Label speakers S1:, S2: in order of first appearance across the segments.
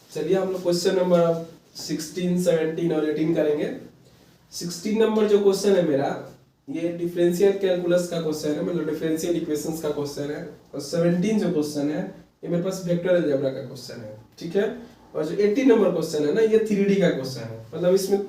S1: चलिए हम लोग क्वेश्चन नंबर 16, 17 और 18 करेंगे। 16 नंबर जो क्वेश्चन है मेरा, ये डिफरेंशियल कैलकुलस का क्वेश्चन है, मतलब डिफरेंशियल इक्वेशंस का क्वेश्चन है। और 17 जो क्वेश्चन है ये मेरे पास वेक्टर अलजेब्रा का क्वेश्चन है, ठीक है। और जो 18 नंबर क्वेश्चन है ना, ये 3D का क्वेश्चन है, मतलब इसमें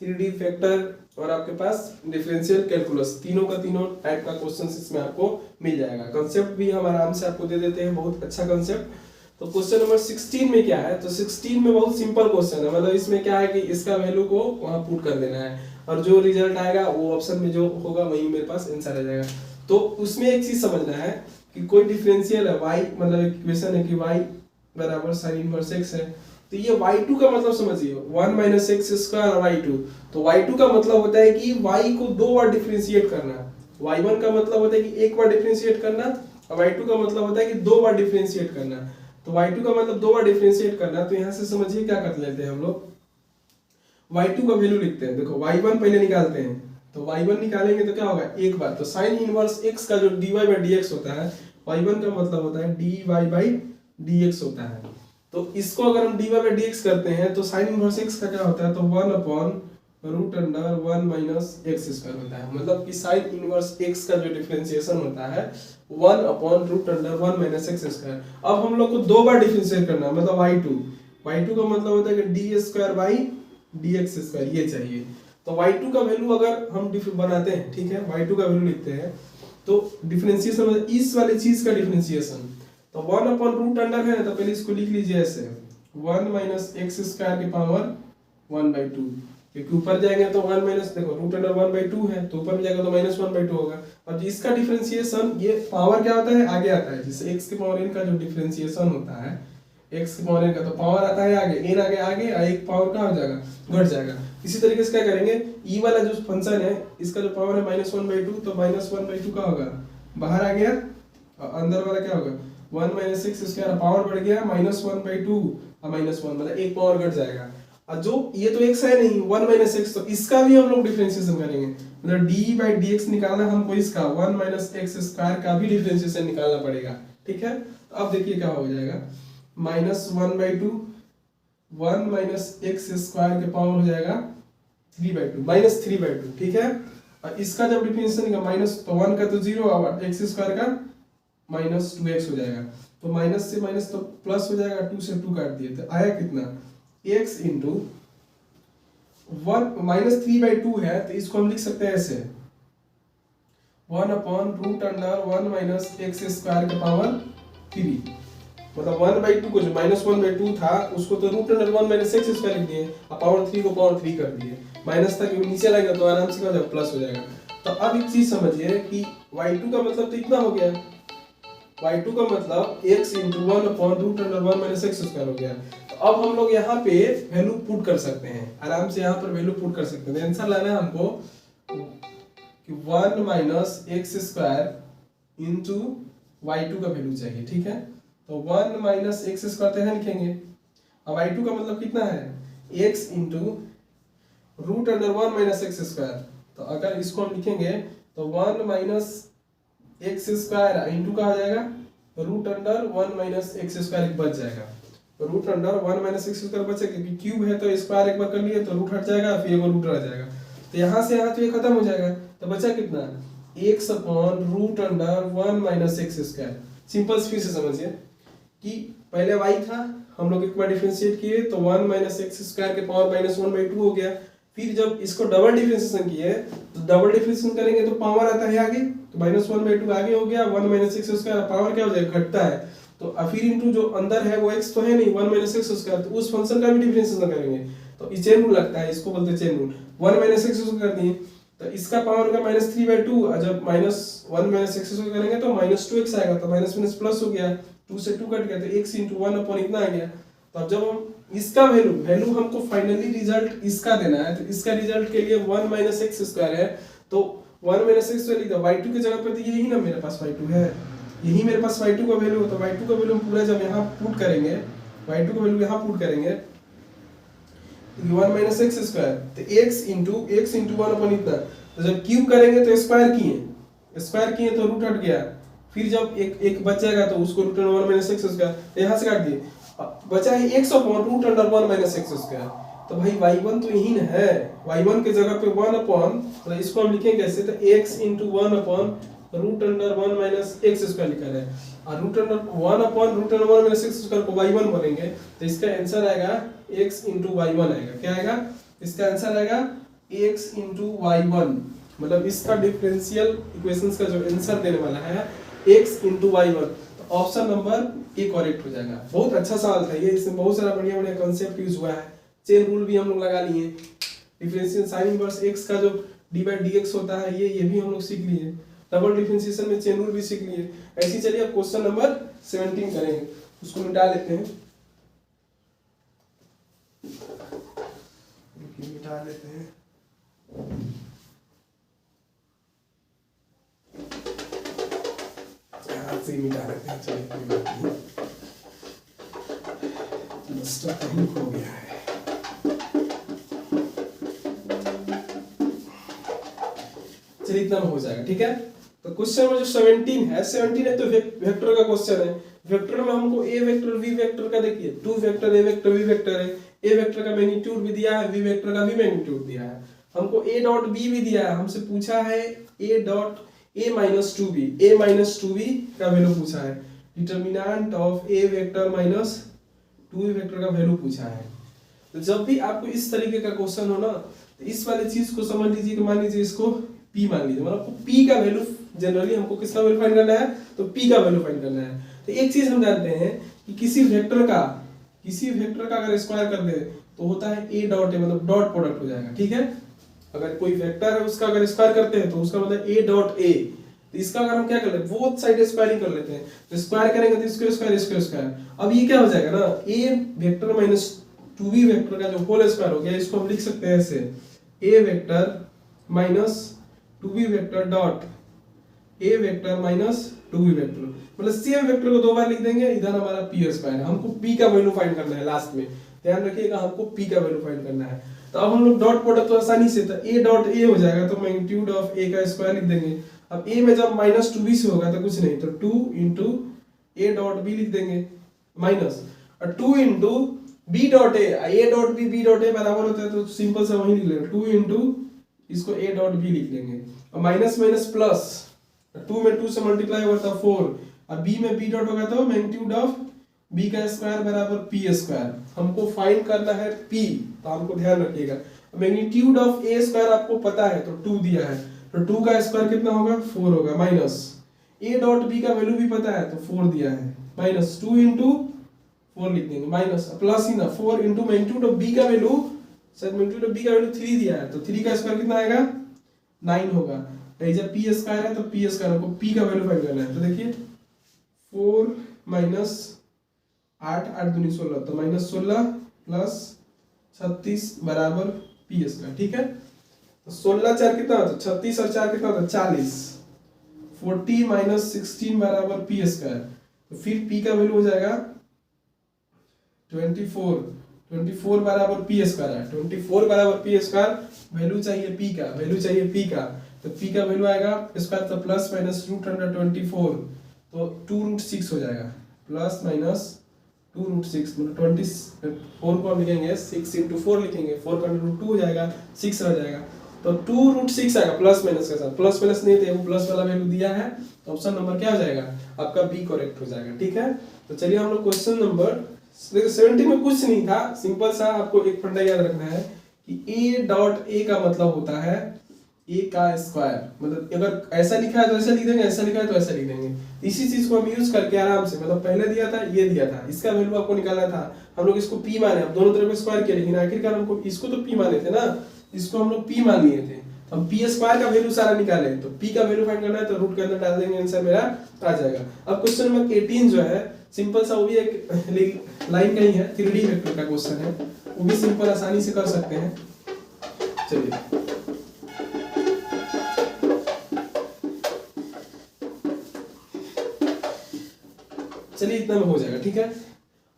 S1: 3D फैक्टर और आपके पास डिफरेंशियल कैलकुलस तीनों का तीनों टाइप का क्वेश्चन इसमें आपको मिल जाएगा। कंसेप्ट भी हम आराम से आपको दे देते हैं, बहुत अच्छा कंसेप्ट। तो क्वेश्चन नंबर 16 में क्या है, तो 16 में बहुत सिंपल क्वेश्चन है, मतलब इसमें क्या है कि इसका वैल्यू को वहां पुट कर देना है और जो रिजल्ट आएगा वो ऑप्शन में जो होगा वही मेरे पास आंसर आ जाएगा। तो उसमें एक चीज समझना है कि कोई डिफरेंशियल है y, मतलब इक्वेशन है कि y बराबर sin इनवर्स x है, तो ये y2 का मतलब समझिए 1 माइनस एक्स स्क्वायर y2। तो y2 का मतलब होता है कि y को दो बार डिफरेंशिएट करना, y1 का मतलब होता है कि एक बार डिफरेंशिएट करना, और y2 का मतलब होता है कि दो बार डिफरेंशिएट करना। तो y2 का मतलब दो बार डिफरेंशिएट करना, तो यहाँ से समझिए क्या कर लेते हैं हम लोग, y2 का वैल्यू लिखते हैं। देखो y1 पहले निकालते हैं, तो y1 निकालेंगे तो क्या होगा, एक बार तो sin इनवर्स x का जो dy बाई dx होता है, y1 का मतलब होता है dy बाई dx होता है। तो इसको अगर हम dy बाई dx करते हैं तो sin इनवर्स x का क्या होता है, तो 1 upon root under 1 minus x square होता है। मतलब कि sin इनवर्स x का जो डिफरेंशिएशन होता है 1 upon root under 1 minus x square. अब हम लोग को दो बार डिफरेंशिएट करना है, मतलब y2 का मतलब होता है कि D square by dx square, ये चाहिए। तो y2 का वैल्यू अगर हम बनाते हैं, ठीक है, y2 का वैल्यू लिखते हैं, तो डिफरेंशिएशन मतलब इस वाले चीज का डिफरेंशिएशन, तो 1 अपॉन रूट अंडर है, तो पहले इसको लिख लीजिए ऐसे 1 माइनस एक्स स्क्वायर की पावर 1/2, क्योंकि ऊपर जाएंगे तो 1 माइनस, देखो रूट अंडर 1/2 है, तो ऊपर में जाएगा तो माइनस 1/2 होगा। और इसका डिफरेंशिएशन, ये पावर क्या होता है, आगे आता है, जैसे x की पावर n का जो डिफरेंशिएशन होता है, x की पावर n का तो पावर आता है आगे, n आगे आगे, एक पावर का हो जाएगा, घट जाएगा। इसी तरीके से क्या करेंगे, e वाला जो फंक्शन है इसका जो पावर है -1/2, तो -1/2 का होगा, बाहर आ गया, और अंदर वाला क्या होगा 1 माइनस एक्स स्क्वायर, पावर बढ़ गया -1/2 और -1, मतलब एक पावर घट जाएगा। और जो ये तो x है नहीं 1 माइनस एक्स, तो इसका भी हम लोग डिफरेंशिएशन करेंगे, मतलब डी बाई डी एक्स निकालना हमको, इसका 1 माइनस एक्स स्क्वायर का भी डिफरेंशिएशन निकालना पड़ेगा, ठीक है। तो अब देखिए क्या हो जाएगा, -1/2 1 माइनस एक्स स्क्वायर के पावर हो जाएगा 3/2 -3/2, ठीक है। और इसका जब डिफरेंशिएशन निकाल माइनस, तो 1 का तो 0 और एक्स स्क्वायर का -2x हो जाएगा, तो माइनस से माइनस तो प्लस हो जाएगा, 2 से 2 काट दिए तो आया कितना, x इंटू 1 -3/2 है, तो इसको हम लिख सकते हैं ऐसे 1 upon root under 1 minus x square के पावर 3, मतलब 1/2 को जो -1/2 था उसको तो root under 1 minus x square लिख दिए, और पावर 3 को पावर 3 कर दिए, माइनस था क्योंकि नीचे लाएगा तो आराम से क्या हो जाएगा, प्लस हो जाएगा। तो अब एक चीज समझिए कि y2 का मतलब तो इतना हो गया, y2 का मतलब x into 1 upon root under 1 minus x square हो गया। तो अब हम लोग यहाँ पे वैल्यू पुट कर सकते हैं, आराम से यहाँ पर वैल्यू पुट कर सकते हैं। आंसर लाना है हमको कि 1 minus x square into y2 का वैल्यू चाहिए, ठीक है। तो 1 माइनस एक्स स्क्वायर तो यहाँ लिखेंगे, अब y2 का मतलब कितना है, x into root under 1 minus x square. तो अगर इसको हम लिखेंगे तो 1 माइनस एक्स स्क्वायर इंटू का हो जाएगा root under 1 minus x square बच जाएगा, तो root under 1 minus x square बचेगा, क्योंकि क्यूब है तो स्क्वायर एक बार कर लिए तो रूट हट जाएगा, फिर एक रूट रह जाएगा, तो यहाँ से यहाँ तो ये खत्म हो जाएगा, तो बचा कितना, x upon root under 1 minus x square. Simple फिर से समझिए कि पहले y था, हम लोग एक बार डिफरेंशिएट किए तो 1 माइनस एक्स स्क्वायर के पावर -1/2 हो गया, फिर जब इसको डबल डिफरेंशिएशन किए तो डबल डिफरेंशिएशन करेंगे तो पावर आता है आगे, तो -1/2 आगे हो गया, 1 माइनस एक्स स्क्वायर पावर क्या हो जाएगा, घटता है, तो फिर इनटू जो अंदर है वो x तो है नहीं 1 माइनस एक्स स्क्वायर, तो उस फंक्शन का भी डिफरेंशिएशन करेंगे, तो ये चेन रूल लगता है, इसको बोलते हैं chain rule. 1 minus x square कर दिए तो इसका पावर होगा -3/2, और जब -1 माइनस एक्स स्क्वायर करेंगे तो -2x आएगा, तो माइनस माइनस प्लस हो गया, 2 से 2 कट गया, तो x इंटू 1 अपॉन इतना आ गया। तो अब जब हम इसका वैल्यू हमको फाइनली रिजल्ट इसका देना है, तो इसका रिजल्ट के लिए 1 माइनस एक्स स्क्वायर है, तो 1 माइनस एक्स लिख दो, y2 की जगह पे तो यही ना मेरे पास y2 है, यही मेरे पास y2 का वैल्यू है, तो y2 का वैल्यू हम पूरा जब यहाँ पुट करेंगे, y2 का वैल्यू यहाँ पुट करेंगे 1 माइनस एक्स स्क्वायर, तो x इंटू 1 अपॉन इतना, तो जब क्यूब करेंगे तो स्क्वायर किए तो रूट हट गया, फिर जब एक बच जाएगा तो उसको रूट 1 माइनस एक्स स्क्वायर यहाँ से काट दिए, बचा है x upon root under 1 minus x square. तो भाई y1 तो यही ना है, y1 के जगह पे 1 अपॉन, तो इसको हम लिखेंगे कैसे, तो x into 1 upon root under 1 minus x square लिखा है, और root under 1 upon root under 1 minus x square को y1 बोलेंगे, तो इसका आंसर आएगा x इंटू y1 आएगा। क्या आएगा, इसका आंसर आएगा x इंटू y1, मतलब इसका डिफरेंशियल इक्वेशंस का जो आंसर देने वाला है x इंटू y1, तो ऑप्शन नंबर ए करेक्ट हो जाएगा। बहुत अच्छा सवाल था ये, इसमें बहुत सारा बढ़िया बढ़िया कॉन्सेप्ट यूज हुआ है, चेन रूल भी हम लोग लगा लिए, डिफरेंशियल साइन इनवर्स x का जो d बाई dx होता है ये भी हम लोग सीख लिए, डबल डिफरेंशिएशन में चेन रूल भी सीख लिए। ऐसे चलिए अब क्वेश्चन नंबर 17 करेंगे, उसको मिटा लेते हैं, मिटा लेते हैं। हाथ से मिटा लेते हैं, चलिए कोई बात नहीं, कहीं खो गया है। चलिए इतना में हो जाएगा, ठीक है। तो क्वेश्चन में जो 17 है तो वेक्टर का क्वेश्चन है। वेक्टर में हमको ए वेक्टर वी वेक्टर का देखिए, two vector a vector v vector है, ए वेक्टर का मैग्नीट्यूड भी दिया है, वी वेक्टर का भी मैग्नीट्यूड दिया है, हमको ए डॉट बी भी दिया है, हमसे पूछा है a dot a minus two b का वैल्यू पूछा है, determinant of a vector minus two vector का वैल्यू पूछा है। तो जब भी आपको इस तरीके का क्वेश्चन हो ना, तो इस वाले चीज को समझ लीजिए कि मान लीजिए इसको P मान लीजिए, मतलब आपको P का वैल्यू जनरली हमको किसका वैल्यू फाइंड करना है, तो P का वैल्यू फाइंड करना है। तो एक चीज हम जानते हैं कि किसी वेक्टर का अगर स्क्वायर कर दे तो होता है a डॉट ए, मतलब डॉट प्रोडक्ट हो जाएगा, ठीक है। अगर कोई वेक्टर है उसका अगर स्क्वायर करते हैं तो उसका मतलब a डॉट ए, तो इसका अगर हम क्या कर लेते हैं, बोथ साइड स्क्वायरिंग कर लेते हैं, तो स्क्वायर करेंगे तो इसको स्क्वायर, अब ये क्या हो जाएगा ना, a vector minus 2b vector का जो होल स्क्वायर हो गया, इसको हम लिख सकते हैं ऐसे, a vector minus 2b vector dot a vector minus 2b vector, मतलब सेम वेक्टर को दो बार लिख देंगे, इधर हमारा p स्क्वायर है, हमको p का वैल्यू फाइंड करना है लास्ट में, ध्यान रखिएगा हमको p का वैल्यू फाइंड करना है। तो अब हम लोग डॉट प्रोडक्ट तो आसानी से, तो a डॉट a हो जाएगा, तो मैग्नीट्यूड ऑफ a का स्क्वायर लिख देंगे। अब a में जब माइनस 2b से होगा तो कुछ नहीं, तो 2 इंटू a डॉट b लिख देंगे माइनस, और 2 into b dot a dot b dot a बराबर होता है, तो सिंपल सा वही लिख लेंगे, 2 इंटू इसको a डॉट b लिख लेंगे, और माइनस माइनस प्लस, 2 में 2 से मल्टीप्लाई होगा तो 4, और b में b डॉट होगा तो मैग्नीट्यूड ऑफ b का स्क्वायर बराबर p स्क्वायर। हमको फाइंड करना है p, तो हमको ध्यान रखिएगा मैग्नीट्यूड ऑफ a स्क्वायर आपको पता है, तो 2 दिया है, तो 2 का स्क्वायर कितना होगा, 4 होगा, माइनस a डॉट b का वैल्यू भी पता है, तो 4 दिया है, माइनस 2 इंटू 4 लिख देंगे, माइनस प्लस ही ना 4 इंटू मैग्नीट्यूड ऑफ b का वैल्यू, शायद मैग्नीट्यूड ऑफ b का वैल्यू 3 दिया है, तो 3 का स्क्वायर कितना आएगा, 9 होगा। जब p स्क्वायर है तो p स्क्वायर को p का वैल्यू फाइंड करना है, तो देखिए 4 माइनस 8 8 दूनी 16, तो माइनस 16 प्लस 36 बराबर p स्क्वायर, ठीक है। तो 16 4 कितना होता है, 36 और 4 कितना होता है, 40, 40 माइनस 16 बराबर p स्क्वायर, तो फिर p का वैल्यू हो जाएगा 24 बराबर p स्क्वायर है, 24 बराबर p स्क्वायर, वैल्यू चाहिए p का, तो p का वैल्यू आएगा स्क्वायर, तो प्लस माइनस रूट अंडर 24, तो 2 रूट 6 हो जाएगा, प्लस माइनस 2 रूट 6, मतलब 24 को हम लिखेंगे 6 इंटू 4 लिखेंगे, 4 का रूट 2 हो जाएगा, 6 रह जाएगा, तो 2 रूट 6 आएगा प्लस माइनस के साथ, प्लस माइनस नहीं थे, वो प्लस वाला वैल्यू दिया है, तो ऑप्शन नंबर क्या हो जाएगा आपका बी करेक्ट हो जाएगा, ठीक है। तो चलिए हम लोग क्वेश्चन नंबर 17 में कुछ नहीं था, सिंपल सा आपको एक फंडा याद रखना है कि a डॉट a का मतलब होता है a का स्क्वायर, मतलब अगर ऐसा लिखा है तो ऐसा लिख देंगे, ऐसा लिखा है तो ऐसा लिख देंगे। इसी चीज को हम यूज करके आराम से, मतलब पहले दिया था ये दिया था, इसका वैल्यू आपको निकालना था, हम लोग इसको p माने, अब दोनों तरफ स्क्वायर किया, लेकिन आखिरकार हमको इसको तो p माने थे ना, इसको हम लोग p मान लिए थे, तो हम p स्क्वायर का वैल्यू सारा निकाले, तो p का वैल्यू फाइंड करना है तो रूट के अंदर डाल देंगे, आंसर मेरा आ जाएगा। अब क्वेश्चन नंबर 18 जो है सिंपल सा, वो भी एक लाइन का ही है, 3D वेक्टर का क्वेश्चन है, वो भी सिंपल आसानी से कर सकते हैं। चलिए इतना में हो जाएगा, ठीक है।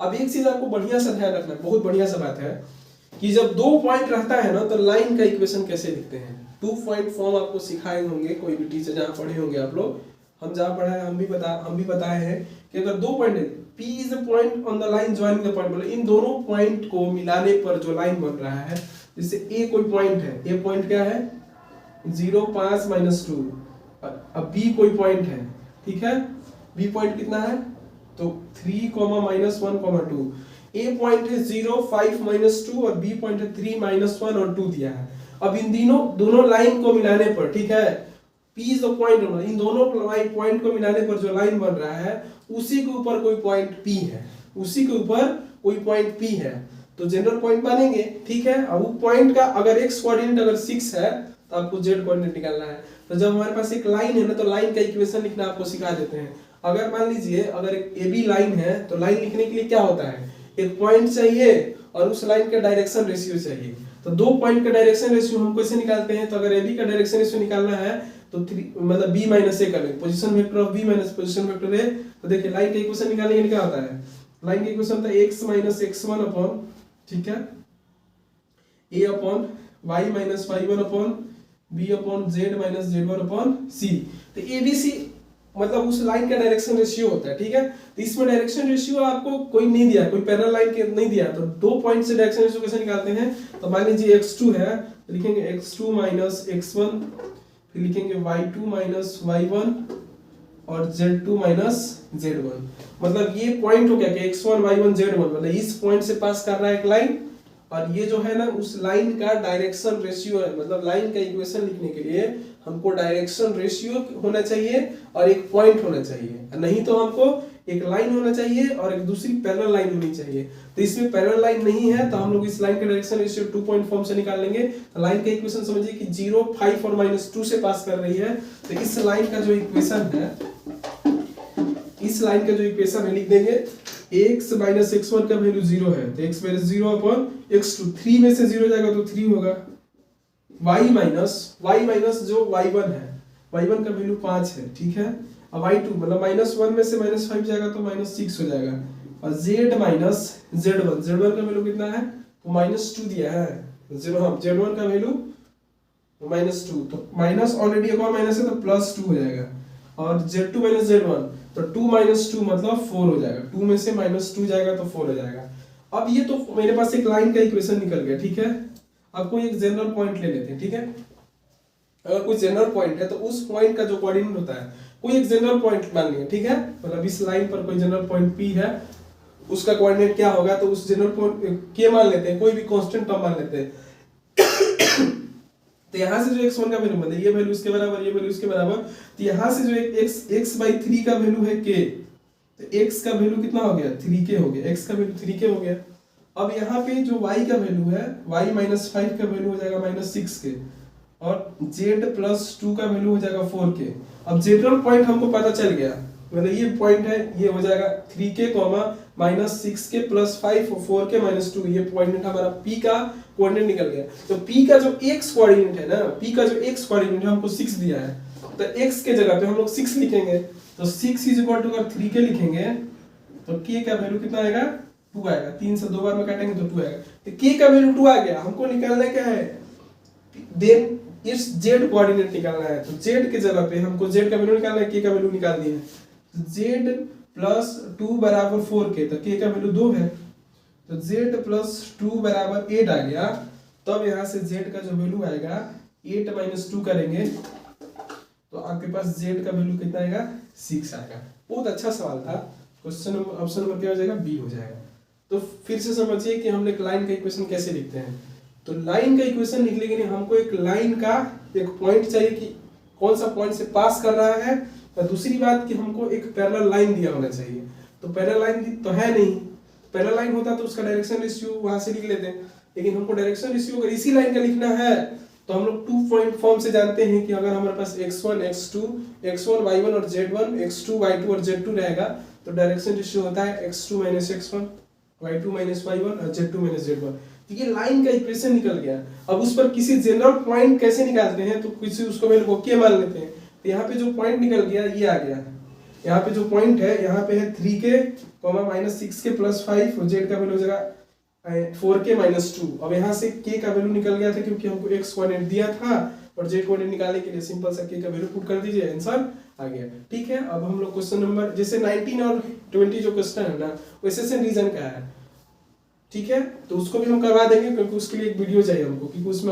S1: अब एक चीज आपको बढ़िया सा ध्यान रखना है, बहुत बढ़िया सा बात है कि जब 2 पॉइंट रहता है ना, तो लाइन का इक्वेशन कैसे लिखते हैं, 2 पॉइंट फॉर्म आपको सिखाए होंगे कोई भी टीचर, जहां पढ़े होंगे आप लोग, हम जहाँ पढ़ा है हम भी बताए हैं कि अगर दो पॉइंट है, P is a point on the line joining the point, मतलब इन दोनों पॉइंट को मिलाने पर जो लाइन बन रहा है, जैसे A कोई पॉइंट है, A पॉइंट क्या है 0 5 -2, अब B कोई पॉइंट है, ठीक है, B पॉइंट कितना है तो 3, -1, 2, A पॉइंट है 0 5 -2 और B पॉइंट है 3 -1 और 2 दिया है। अब इन दोनों लाइन को मिलाने पर, ठीक है, P इज द पॉइंट, इन दोनों पॉइंट को मिलाने पर जो लाइन बन रहा है उसी के ऊपर कोई पॉइंट P है, उसी के ऊपर कोई पॉइंट P है, तो जनरल पॉइंट मानेंगे, ठीक है। अब वो पॉइंट का अगर x कोऑर्डिनेट अगर 6 है तो आपको z कोऑर्डिनेट निकालना है। तो जब हमारे पास एक लाइन है ना, तो लाइन का इक्वेशन लिखना आपको सिखा देते हैं। अगर मान लीजिए अगर एक AB लाइन है तो लाइन लिखने के लिए क्या होता है, एक पॉइंट चाहिए और उस लाइन का डायरेक्शन रेशियो चाहिए। तो दो पॉइंट का डायरेक्शन रेशियो हम कैसे निकालते हैं, तो अगर AB का डायरेक्शन रेशियो निकालना है तो 3 मतलब B - A करें, position vector of B minus position vector A। तो देखिए लाइन का इक्वेशन निकालने के लिए क्या होता है, लाइन का इक्वेशन था x - x1 अपॉन, ठीक है, A upon y - y1 upon B upon z - z1 upon C। तो ABC मतलब उस लाइन का डायरेक्शन रेशियो होता है, ठीक है। तो इसमें डायरेक्शन रेशियो आपको कोई नहीं दिया, कोई पैरेलल लाइन के नहीं दिया, तो दो पॉइंट से डायरेक्शन रेशियो कैसे निकालते हैं, तो मान लीजिए x2 है तो लिखेंगे x2 - x1, फिर लिखेंगे y2 - y1 और z2 - z1। मतलब ये पॉइंट हो गया कि x1 y1 z1, मतलब इस पॉइंट से पास कर रहा है एक लाइन, और ये जो है ना उस लाइन का डायरेक्शन रेशियो है। मतलब लाइन का इक्वेशन लिखने के लिए हमको डायरेक्शन रेशियो होना चाहिए और एक पॉइंट होना चाहिए, नहीं तो हमको एक लाइन होना चाहिए और एक दूसरी पैरेलल लाइन होनी चाहिए। तो इसमें पैरेलल लाइन नहीं है तो हम लोग इस लाइन का डायरेक्शन रेशियो 2 पॉइंट फॉर्म से निकाल लेंगे। तो लाइन का इक्वेशन समझिए कि 0 5 और -2 से पास कर रही है, तो इस लाइन का जो इक्वेशन है, इस लाइन का जो इक्वेशन है लिख देंगे x - x1 का वैल्यू 0 है तो x - 0 अपॉन x2, 3 में से 0 जाएगा तो 3 होगा, y माइनस जो y1 है, y1 का वैल्यू 5 है, ठीक है। अब y2 मतलब -1 में से -5 जाएगा तो -6 हो जाएगा, और z माइनस z1 का वैल्यू कितना है तो -2 दिया है, z1 का वैल्यू -2, तो माइनस ऑलरेडी एक और माइनस है तो +2 हो जाएगा, और z2 - z1 तो 2 - 2 मतलब 4 हो जाएगा, 2 में से -2 जाएगा तो 4 हो जाएगा। अब ये तो मेरे पास एक लाइन का इक्वेशन निकल गया, ठीक है। अब कोई एक जनरल पॉइंट ले लेते हैं, ठीक है। अगर कोई जनरल पॉइंट है तो उस पॉइंट का जो कोऑर्डिनेट होता है, कोई एक जनरल पॉइंट मान लिया, ठीक है, मतलब इस लाइन पर कोई जनरल पॉइंट P है, उसका कोऑर्डिनेट क्या होगा, तो उस जनरल पॉइंट K मान लेते हैं, कोई भी कांस्टेंट टर्म मान लेते हैं। तो यहाँ से जो x1 का वैल्यू मतलब ये वैल्यू इसके बराबर, ये वैल्यू इसके बराबर, तो यहाँ से जो x/3 का वैल्यू है k, तो x का वैल्यू कितना हो गया 3k हो गया, x का वैल्यू 3k हो गया। अब यहाँ पे जो y का वैल्यू है, y - 5 का वैल्यू हो जाएगा -6k, और z + 2 का वैल्यू हो जाएगा 4k। अब जनरल पॉइंट हमको पता चल गया, मतलब ये पॉइंट है, ये हो जाएगा 3k, -6k + 5 और 4k - 2, ये पॉइंट हमारा P का कोऑर्डिनेट निकल गया। तो P का जो x कोऑर्डिनेट है ना, P का जो x कोऑर्डिनेट है हमको 6 दिया है, तो x के जगह पे हम लोग 6 लिखेंगे, तो 6 = अगर 3k लिखेंगे तो k का वैल्यू कितना आएगा 2 आएगा, 3 से 2 बार में काटेंगे तो 2 आएगा, तो k का वैल्यू 2 आ गया। हमको निकालना क्या है, देन इस z कोऑर्डिनेट निकालना है, तो z के जगह पे हमको z का वैल्यू निकालना है, k का वैल्यू निकाल दिए, तो z + 2 = 4k, तो k का वैल्यू 2 है, तो z + 2 = 8 आ गया। तब यहाँ से z का जो वैल्यू आएगा 8 - 2 करेंगे तो आपके पास z का वैल्यू कितना आएगा 6 आएगा। बहुत अच्छा सवाल था, क्वेश्चन ऑप्शन नंबर क्या हो जाएगा बी हो जाएगा। तो फिर से समझिए कि हम लोग लाइन का इक्वेशन कैसे लिखते हैं। तो लाइन का इक्वेशन लिखने के लिए हमको एक लाइन का एक पॉइंट चाहिए कि कौन सा पॉइंट से पास कर रहा है, और दूसरी बात कि हमको एक पैरेलल लाइन दिया होना चाहिए। तो पैरेलल लाइन तो है नहीं, पैरेलल लाइन होता तो उसका डायरेक्शन रेशियो वहां से लिख लेते हैं, लेकिन हमको डायरेक्शन रेशियो अगर इसी लाइन का लिखना है तो हम लोग 2 पॉइंट फॉर्म से जानते हैं कि अगर हमारे पास x1 x2 x1 y1 और z1 x2 y2 और z2 रहेगा तो डायरेक्शन रेशियो होता है x2 - x1 y2 - y1 और z2 - z1। तो ये लाइन का इक्वेशन निकल गया। अब उस पर किसी जनरल पॉइंट कैसे निकालते हैं, तो किसी उसको वैल्यू को k मान लेते हैं। तो यहाँ पे जो पॉइंट निकल गया ये आ गया, यहाँ पे जो पॉइंट है यहाँ पे है 3k, -6k + 5 और z का वैल्यू हो जाएगा 4k - 2। अब यहाँ से k का वैल्यू निकल गया था क्योंकि हमको x कोऑर्डिनेट दिया था, और z कोऑर्डिनेट निकालने के लिए सिंपल सा k का वैल्यू पुट कर दीजिए, आंसर आ गया। ठीक है, अब हम लोग क्वेश्चन नंबर जैसे 19 और 20 जो क्वेश्चन है ना वो एसेशन रीजन का है। ठीक है, तो उसको भी हम करवा देंगे क्योंकि उसके लिए एक वीडियो चाहिए हमको, क्योंकि उसमें